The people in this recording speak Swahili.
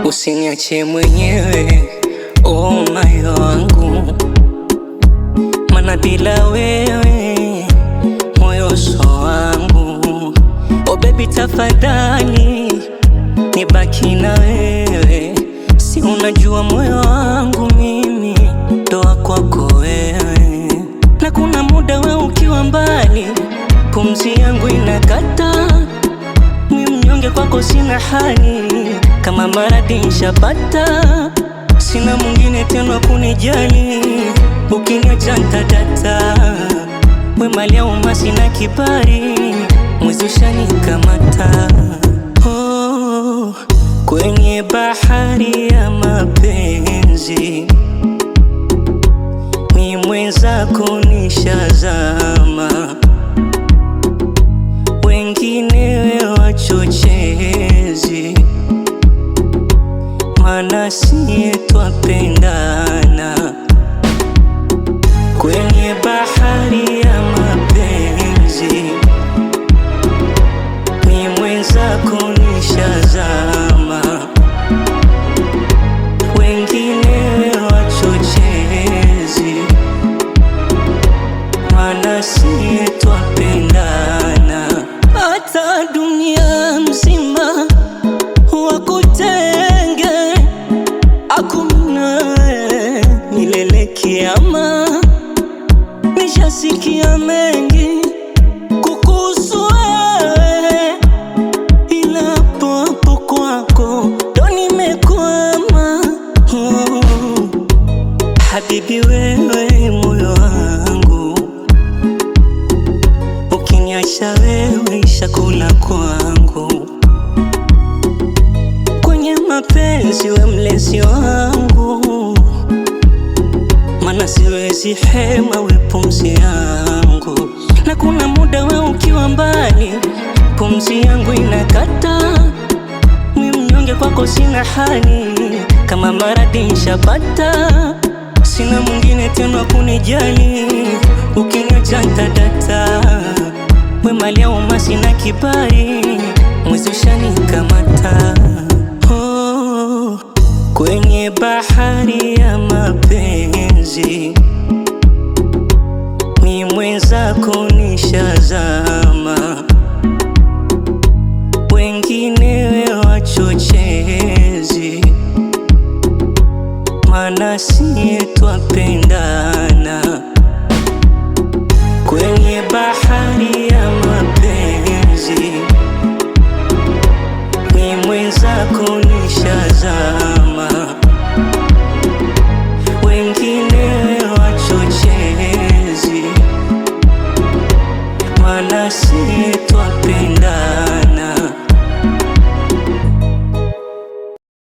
Usiniache mwenyewe, oh moyo wangu, mana bila wewe moyo so wangu. Oh baby tafadhali nibaki na wewe, si unajua moyo wangu mimi ndo kwako wewe. Na kuna muda wewe ukiwa mbali, pumzi yangu inakata, mimi mnyonge kwako sina hali, kama maradhi nishapata, sina mwingine tena kunijali. Ukiniacha nitadata, we mali ya umma sina kibali, mwezi ushanikamata. Oh, kwenye bahari ya mapenzi ni mwenzako nishazama, wengine wachochezi, mana siye twapendana. Kwenye bahari ya mapenzi ni mwenzako nishazama, wengine wachochezi, mana siye twapendana. Hata dunia mzima wakutenge, hakuna milele kiama. Nishasikia mengi kukuhusu wewe, ila hapo kwako ndo nimekwama. Oh, habibi wewe moyo wangu, ukiniacha wewe chakula kwangu. Kwenye mapenzi we mlezi wangu, mana siwezi hema we pumzi yangu. Na kuna muda we ukiwa mbali, pumzi yangu inakata, mimi mnyonge kwako sina hali, kama maradhi nishapata, sina mwingine tena kunijali. Ukiniacha nitadata, we mali ya umma sina kibali, mwezi ushanikamata. Oh, kwenye bahari ya mapenzi ni mwenzako nishazama, wengine wachochezi, mana siye twapendana. Kwenye bahari ya mapenzi ni mwenzako nishazama,